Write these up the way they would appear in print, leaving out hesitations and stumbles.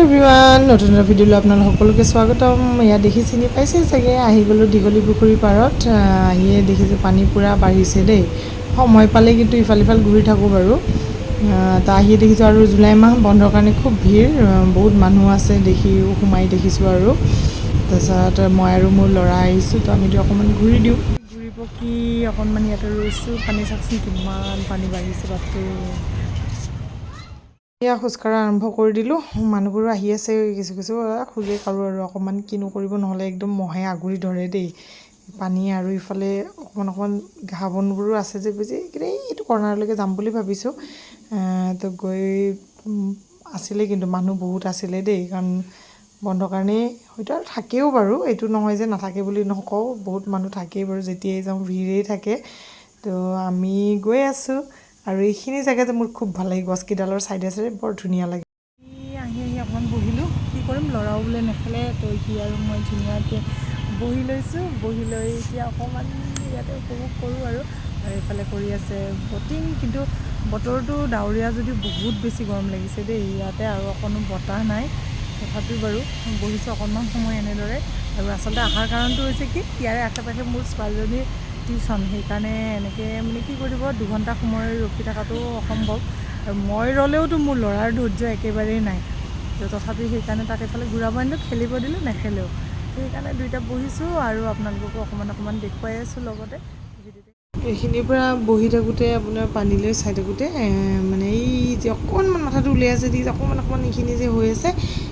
Everyone নতুন এটা ভিডিঅ'লৈ আপোনালোক সকলোকে স্বাগতম। ইয়াত দেখি চিনি পাইছে চাগে, আহি গ'লোঁ দীঘলী পুখুৰীৰ পাৰত। আহিয়ে দেখিছোঁ পানী পূৰা বাঢ়িছে দেই। সময় পালে কিন্তু ইফাল সিফাল ঘূৰি থাকোঁ বাৰু। তো আহিয়ে দেখিছোঁ আৰু জুলাই মাহ বন্ধৰ কাৰণে খুব ভিৰ, বহুত মানুহ আছে দেখি সোমাই দেখিছোঁ আৰু। তাৰপিছত মই আৰু মোৰ ল'ৰা আহিছোঁ, তো আমিতো অকণমান ঘূৰি দিওঁ। ঘূৰি পকি অকণমান ইয়াতে ৰৈছোঁ। পানী চাওকচোন কিমান পানী বাঢ়িছে বাপৰে। এয়া খোজকঢ়া আৰম্ভ কৰি দিলোঁ। মানুহবোৰো আহি আছে কিছু কিছু, খোজে কাঢ়োঁ আৰু অকণমান কিনো কৰিব, নহ'লে একদম মহে আগুৰি ধৰে দেই পানী। আৰু ইফালে অকণমান ঘাঁহ বনবোৰো আছে যে বুজি এইটো কৰ্ণাৰলৈকে যাম বুলি ভাবিছোঁ। তো গৈ আছিলে কিন্তু মানুহ বহুত আছিলে দেই, কাৰণ বন্ধৰ কাৰণেই হয়তো আৰু থাকেও বাৰু, এইটো নহয় যে নাথাকে বুলি নকওঁ, বহুত মানুহ থাকেই বাৰু, যেতিয়াই যাওঁ ভিৰেই থাকে। তো আমি গৈ আছোঁ আৰু এইখিনি জেগাতে মোৰ খুব ভাল লাগে, গছকেইডালৰ চাইডে চাইডে বৰ ধুনীয়া লাগে। আহি অকণমান বহিলোঁ, কি কৰিম, ল'ৰাও বোলে নেখেলে, তো সি আৰু মই ধুনীয়াকৈ বহি লৈছোঁ। বহি লৈ এতিয়া অকণমান ইয়াতে উপভোগ কৰোঁ আৰু এইফালে কৰি আছে বটিং। কিন্তু বতৰটো ডাৱৰীয়া যদিও বহুত বেছি গৰম লাগিছে দেই ইয়াতে, আৰু অকণো বতাহ নাই। তথাপিও বাৰু বহিছোঁ অকণমান সময় এনেদৰে। আৰু আচলতে অহাৰ কাৰণটো হৈছে কি, ইয়াৰে আশে পাশে মোৰ ছোৱালীজনীৰ টিউশ্যন, সেইকাৰণে এনেকৈ মানে কি কৰিব, 2 ঘণ্টা সময় ৰখি থকাটো অসম্ভৱ। আৰু মই ৰ'লেওতো মোৰ ল'ৰাৰ ধৈৰ্য একেবাৰেই নাই, তো তথাপি সেইকাৰণে তাক এইফালে ঘূৰাব আনিলোঁ, খেলিব দিলোঁ, নেখেলেও। সেইকাৰণে দুইটা বহিছোঁ আৰু আপোনালোককো অকণমান দেখুৱাই আছোঁ লগতে। এইখিনিৰ পৰা বহি থাকোঁতে আপোনাৰ পানীলৈ চাই থাকোঁতে মানে এই যে অকণমান মাথাটো উলিয়াই আছে দি অকণমান এইখিনি যে হৈ আছে,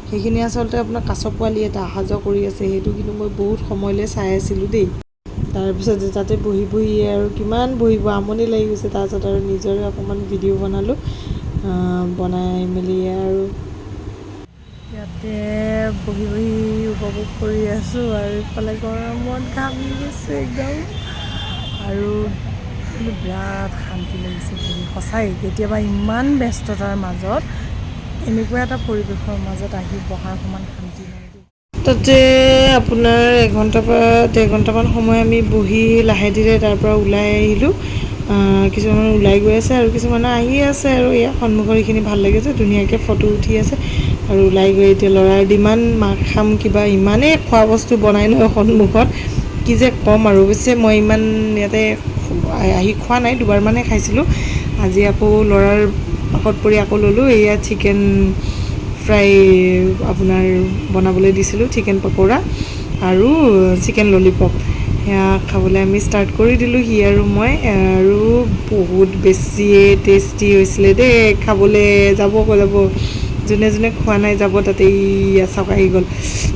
সেইখিনি আচলতে আপোনাৰ কাছ পোৱালি এটা অহা যোৱা কৰি আছে। সেইটো কিন্তু মই বহুত সময়লৈ চাই আছিলোঁ দেই। তাৰপিছত তাতে বহি বহি আৰু কিমান বহিব, আমনি লাগি গৈছে। তাৰপিছত আৰু নিজৰে অকণমান ভিডিঅ' বনালোঁ, বনাই মেলি আৰু ইয়াতে বহি বহি উপভোগ কৰি আছোঁ। আৰু ইফালে গৰমত ঘামি গৈছোঁ একদম, আৰু কিন্তু বিৰাট শান্তি লাগিছে বহি, সঁচাই। কেতিয়াবা ইমান ব্যস্ততাৰ মাজত এনেকুৱা এটা পৰিৱেশৰ মাজত আহি বহাৰ সমান শান্তি নাই দেই। তাতে আপোনাৰ 1 ঘণ্টাৰ পৰা 1.5 ঘণ্টামান সময় আমি বহি লাহে ধীৰে তাৰ পৰা ওলাই আহিলোঁ। কিছুমান ওলাই গৈ আছে আৰু কিছুমানে আহি আছে, আৰু ইয়াৰ সন্মুখৰ এইখিনি ভাল লাগিছে, ধুনীয়াকৈ ফটো উঠি আছে। আৰু ওলাই গৈ এতিয়া ল'ৰাৰ ডিমাণ্ড, মাক খাম কিবা, ইমানেই খোৱা বস্তু বনাই লয় সন্মুখত, কি যে ক'ম। আৰু অৱশ্যে মই ইমান ইয়াতে আহি খোৱা নাই, 2বাৰমানহে খাইছিলোঁ। আজি আকৌ ল'ৰাৰ পাকত পৰি আকৌ ল'লোঁ। এয়া চিকেন ফ্ৰাই আপোনাৰ বনাবলৈ দিছিলোঁ, চিকেন পকোৰা আৰু চিকেন ললিপপ, সেয়া খাবলৈ আমি ষ্টাৰ্ট কৰি দিলোঁ, সি আৰু মই। আৰু বহুত বেছিয়ে টেষ্টি হৈছিলে দেই খাবলৈ। যাব যোনে যোনে খোৱা নাই যাব, তাতে চাওক আহি গ'ল,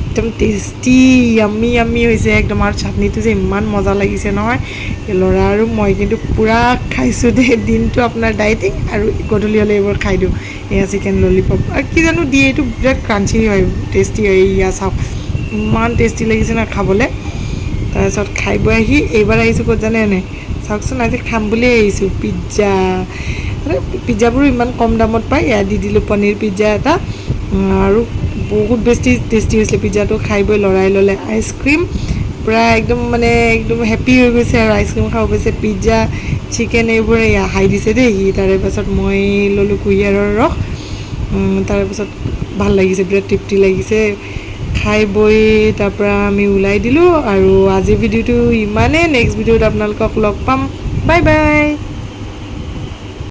একদম টেষ্টি য়ামি হৈছে একদম। আৰু চাটনিটো যে ইমান মজা লাগিছে নহয়। ল'ৰা আৰু মই কিন্তু পূৰা খাইছোঁ দেই। দিনটো আপোনাৰ ডাইটিং, আৰু গধূলি হ'লে এইবোৰ খাই দিওঁ। এয়া চিকেন ললিপপ, আৰু কি জানো দিয়ে, এইটো বিৰাট ক্ৰাঞ্চি হয়, টেষ্টি হয়। এয়া চাওক ইমান টেষ্টি লাগিছে না খাবলৈ। তাৰপিছত খাই বৈ আহি এইবাৰ আহিছোঁ ক'ত জানে নাই, চাওকচোন, আজি খাম বুলিয়ে আহিছোঁ পিজ্জা। পিজ্জাবোৰো ইমান কম দামত পায়, এয়া দি দিলোঁ পনীৰ পিজ্জা এটা, আৰু বহুত বেছি টেষ্টি হৈছিলে পিজ্জাটো। খাই বৈ ল'ৰাই ল'লে আইচক্ৰীম, পূৰা একদম একদম হেপ্পী হৈ গৈছে আৰু আইচক্ৰীম খাব পাইছে। পিজ্জা, চিকেন এইবোৰে হাই দিছে দেই সি। তাৰে পাছত মই ল'লোঁ কুঁহিয়াৰৰ ৰস। তাৰপিছত ভাল লাগিছে, বিৰাট তৃপ্তি লাগিছে। খাই বৈ তাৰপৰা আমি ওলাই দিলোঁ। আৰু আজিৰ ভিডিঅ'টো ইমানেই, নেক্সট ভিডিঅ'ত আপোনালোকক লগ পাম, বাই বাই।